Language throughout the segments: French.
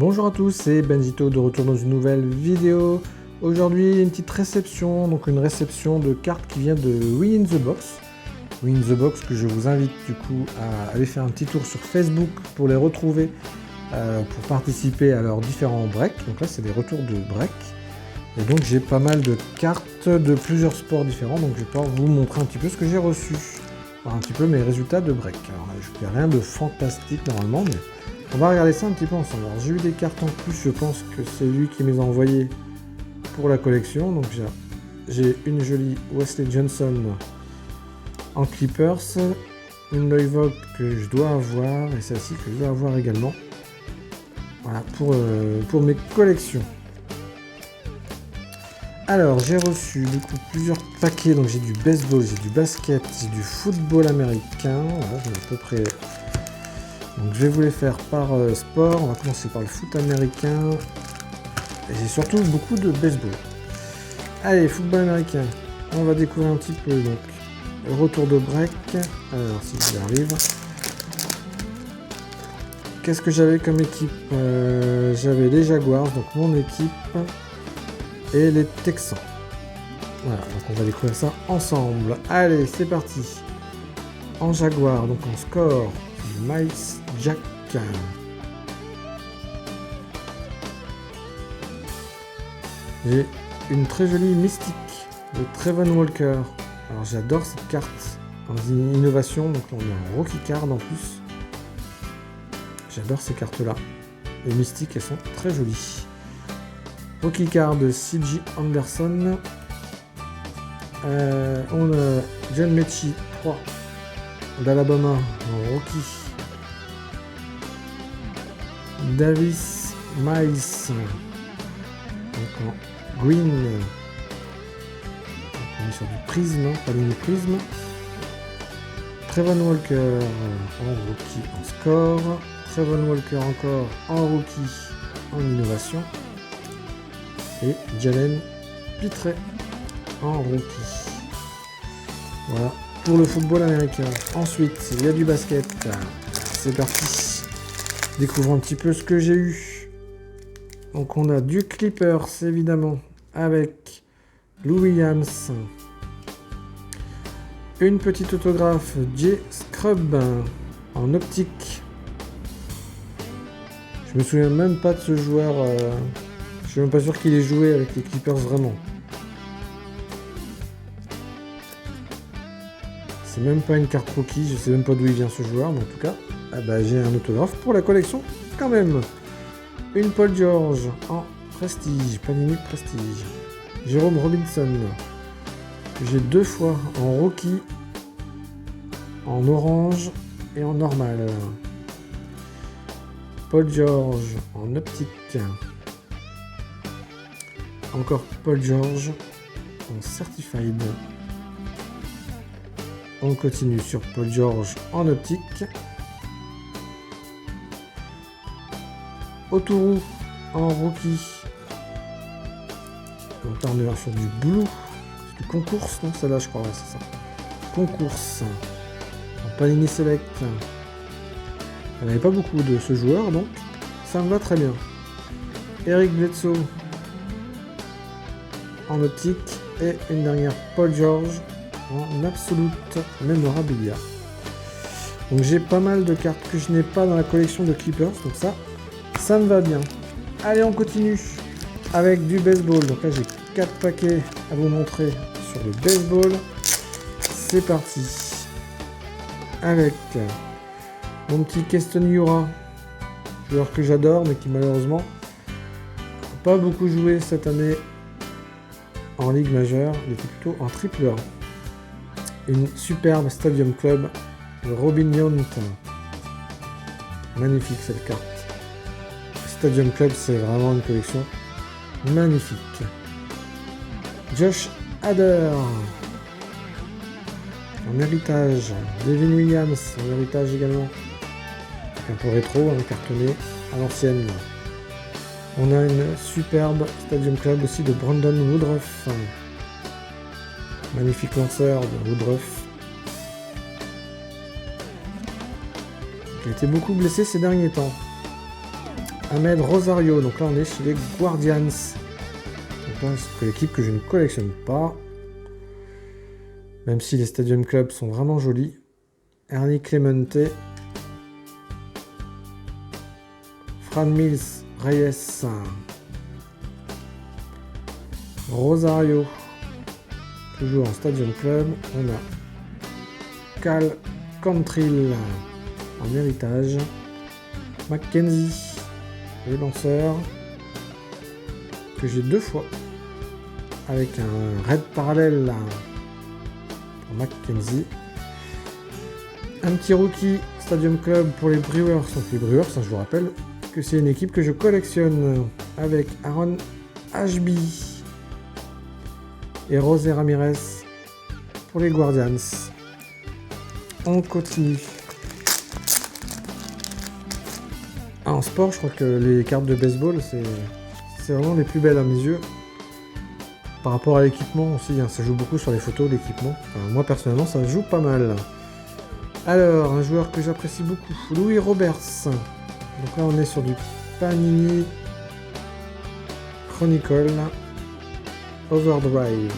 Bonjour à tous, c'est Benzito de retour dans une nouvelle vidéo. Aujourd'hui une petite réception, donc une réception de cartes qui vient de Win in the Box. Win in the Box que je vous invite du coup à aller faire un petit tour sur Facebook pour les retrouver, pour participer à leurs différents breaks. Donc là c'est des retours de break. Et donc j'ai pas mal de cartes de plusieurs sports différents, donc je vais pouvoir vous montrer un petit peu ce que j'ai reçu. Voir un petit peu mes résultats de break. Alors là, je fais rien de fantastique normalement, mais on va regarder ça un petit peu ensemble. Alors j'ai eu des cartes en plus, je pense que c'est lui qui me les a envoyées pour la collection. Donc j'ai une jolie Wesley Johnson en Clippers, une Loivog que je dois avoir, et celle-ci que je dois avoir également. Voilà, pour mes collections. Alors j'ai reçu du coup plusieurs paquets, donc j'ai du baseball, j'ai du basket, j'ai du football américain, voilà, j'en ai à peu près. Donc je vais vous les faire par sport, on va commencer par le foot américain, et j'ai surtout beaucoup de baseball. Allez, football américain, on va découvrir un petit peu, donc le retour de break, alors si j'y arrive. Qu'est-ce que j'avais comme équipe? J'avais les Jaguars, donc mon équipe, et les Texans. Voilà, donc on va découvrir ça ensemble. Allez, c'est parti. En Jaguar, donc en score, Miles Jack. J'ai une très jolie mystique de Trevon Walker. Alors j'adore cette carte en innovation, donc on est en rookie card en plus. J'adore ces cartes là. Les mystiques, elles sont très jolies. Rookie card de C.J. Anderson. On a John Mechie 3 d'Alabama en rookie. Davis Miles donc en green. Donc on est sur du prisme, pas ligne prisme. Trevon Walker en rookie en score. Trevon Walker encore en rookie en innovation. Et Jalen Pitre en rookie. Voilà pour le football américain. Ensuite, il y a du basket. C'est parti. Découvrons un petit peu ce que j'ai eu. Donc on a du Clippers évidemment avec Lou Williams. Une petite autographe J. Scrub en optique. Je me souviens même pas de ce joueur. Je suis même pas sûr qu'il ait joué avec les Clippers vraiment. C'est même pas une carte rookie, je sais même pas d'où il vient ce joueur, mais en tout cas, j'ai un autographe pour la collection quand même. Une Paul George en prestige, Panini prestige. Jérôme Robinson, que j'ai deux fois en rookie, en orange et en normal. Paul George en optique. Encore Paul George en certified. On continue sur Paul George en optique. Oturu en rookie. Donc là on est sur du blue. C'est du concours, non? Celle-là je crois, ouais, c'est ça. Concours. En Panini Select. Il n'y en avait pas beaucoup de ce joueur, donc ça me va très bien. Eric Bledsoe en optique. Et une dernière Paul George en absolute memorabilia. Donc j'ai pas mal de cartes que je n'ai pas dans la collection de Clippers, donc ça me va bien. Allez, on continue avec du baseball. Donc là j'ai 4 paquets à vous montrer sur le baseball. C'est parti avec mon petit Keston Hiura, joueur que j'adore mais qui malheureusement n'a pas beaucoup joué cette année en Ligue majeure. Il était plutôt en triple A. Une superbe Stadium Club de Robin Yount. Magnifique cette carte. Stadium Club, c'est vraiment une collection magnifique. Josh Hader en héritage. Devin Williams en héritage également. Un peu rétro, un cartonné à l'ancienne. On a une superbe Stadium Club aussi de Brandon Woodruff. Magnifique lanceur de Woodruff. qui a été beaucoup blessé ces derniers temps. Ahmed Rosario, donc là on est chez les Guardians. Donc là c'est l'équipe que je ne collectionne pas. Même si les Stadium Club sont vraiment jolis. Ernie Clemente. Fran Mills, Reyes. Rosario. Toujours en Stadium Club. On a Cal Cantrill en héritage. Mackenzie. Les lanceurs que j'ai 2 fois avec un raid parallèle pour Mackenzie. Un petit rookie Stadium Club pour les Brewers. Donc les Brewers, ça je vous rappelle que c'est une équipe que je collectionne avec Aaron Ashby et José Ramirez pour les Guardians. On continue. En sport, je crois que les cartes de baseball, c'est vraiment les plus belles à mes yeux. Par rapport à l'équipement aussi, hein, ça joue beaucoup sur les photos, l'équipement. Enfin, moi, personnellement, ça joue pas mal. Alors, un joueur que j'apprécie beaucoup, Louis Roberts. Donc là, on est sur du Panini Chronicle Overdrive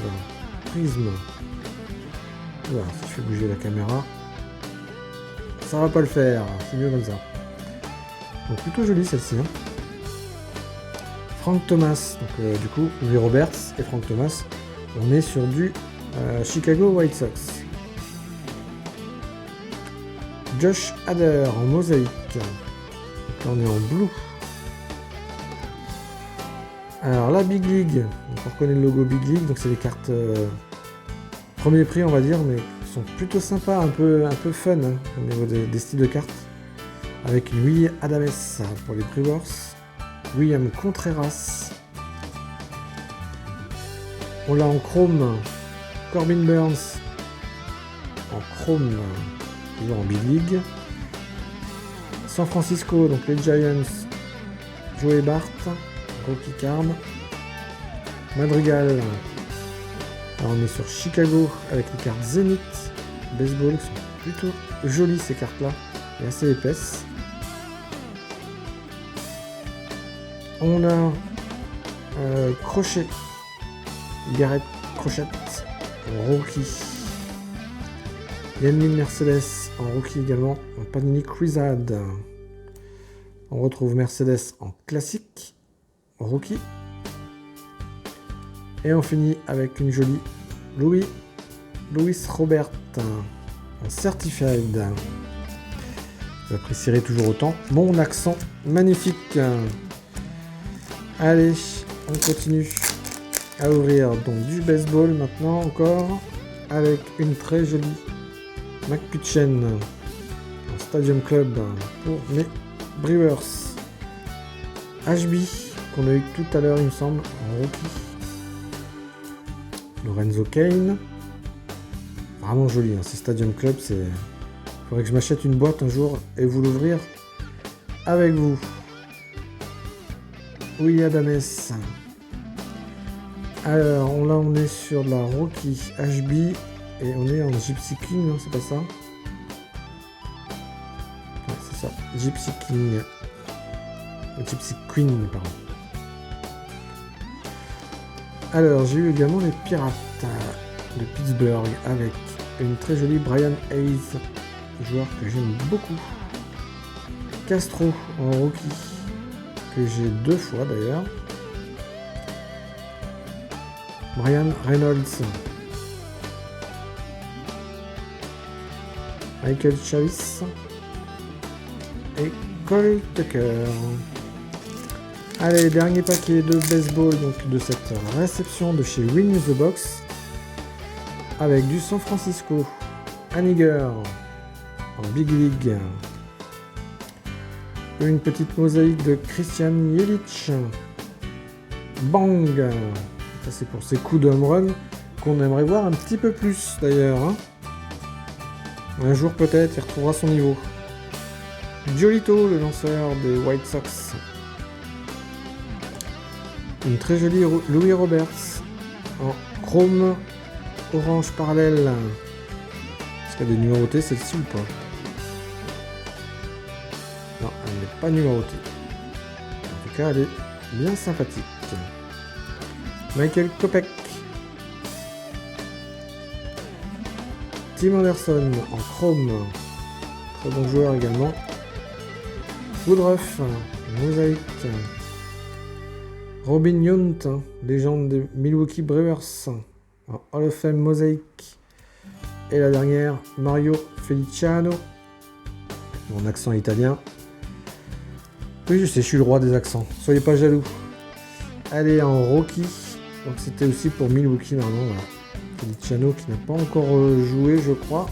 Prism. Voilà, si je fais bouger la caméra, ça va pas le faire, c'est mieux comme ça. Donc plutôt jolie celle-ci. Hein. Frank Thomas, donc du coup, Louis Roberts et Frank Thomas, on est sur du Chicago White Sox. Josh Hader en mosaïque. Donc là, on est en blue. Alors la Big League, donc on reconnaît le logo Big League, donc c'est les cartes premier prix on va dire, mais qui sont plutôt sympas, un peu fun hein, au niveau des styles de cartes. Avec une Willie Adames pour les Brewers, William Contreras. On l'a en chrome, Corbin Burns en chrome, toujours en Big League. San Francisco, donc les Giants, Joey Bart, Rocky Card. Madrigal, alors on est sur Chicago avec les cartes Zenith Baseball, qui sont plutôt jolies ces cartes là, et assez épaisses. On a Crochet, Garrett Crochet en rookie. Yannick Mercedes en rookie également, en Panini Crusade. On retrouve Mercedes en classique, en rookie. Et on finit avec une jolie Louis Robert en certified. Vous apprécierez toujours autant mon accent magnifique. Allez, on continue à ouvrir donc du baseball maintenant encore avec une très jolie McCutchen en Stadium Club pour les Brewers. HB qu'on a eu tout à l'heure il me semble en rookie. Lorenzo Kane. Vraiment joli hein, ces Stadium Club, c'est... Faudrait que je m'achète une boîte un jour et vous l'ouvrir avec vous. Oui, Adames. Alors, là, on est sur la Rookie HB et on est en Gypsy King, non, c'est pas ça? Ouais, c'est ça, Gypsy King. Gypsy Queen, pardon. Alors, j'ai eu également les Pirates de Pittsburgh avec une très jolie Brian Hayes, joueur que j'aime beaucoup. Castro en rookie, que j'ai 2 fois d'ailleurs. Brian Reynolds. Michael Chavis. Et Cole Tucker. Allez, dernier paquet de baseball donc de cette réception de chez Win the Box. Avec du San Francisco. Haniger en Big League. Une petite mosaïque de Christian Yelich. Bang! Ça c'est pour ses coups de home run qu'on aimerait voir un petit peu plus d'ailleurs. Hein. Un jour peut-être il retrouvera son niveau. Giolito, le lanceur des White Sox. Une très jolie Louis Roberts en chrome orange parallèle. Est-ce qu'elle est numérotée celle-ci ou pas? Non, elle n'est pas numérotée. tout cas, elle est bien sympathique. Michael Kopech. Tim Anderson en chrome. Très bon joueur également. Woodruff, mosaïque. Robin Yount, légende des Milwaukee Brewers. En Hall of Fame mosaïque. Et la dernière, Mario Feliciano. Mon accent italien. Oui, je sais, je suis le roi des accents. Soyez pas jaloux. Allez, en rookie. Donc c'était aussi pour Milwaukee maintenant. Voilà. Feliciano qui n'a pas encore joué, je crois.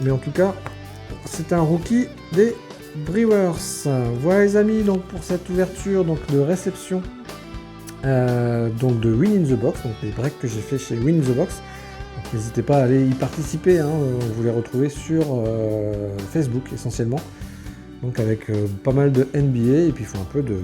Mais en tout cas, c'est un rookie des Brewers. Voilà les amis, donc pour cette ouverture donc de réception donc de Win in the Box, donc les breaks que j'ai fait chez Win in the Box. N'hésitez pas à aller y participer, hein. Vous les retrouvez sur Facebook essentiellement. Donc avec pas mal de NBA et puis il faut un peu de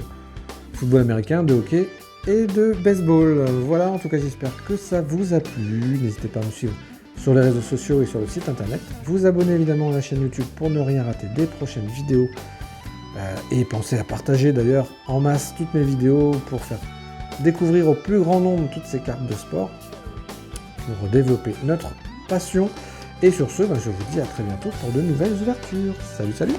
football américain, de hockey et de baseball. Voilà, en tout cas j'espère que ça vous a plu. N'hésitez pas à me suivre sur les réseaux sociaux et sur le site internet. Vous abonner évidemment à la chaîne YouTube pour ne rien rater des prochaines vidéos. Et pensez à partager d'ailleurs en masse toutes mes vidéos pour faire découvrir au plus grand nombre toutes ces cartes de sport, pour développer notre passion. Et sur ce, je vous dis à très bientôt pour de nouvelles ouvertures. Salut, salut!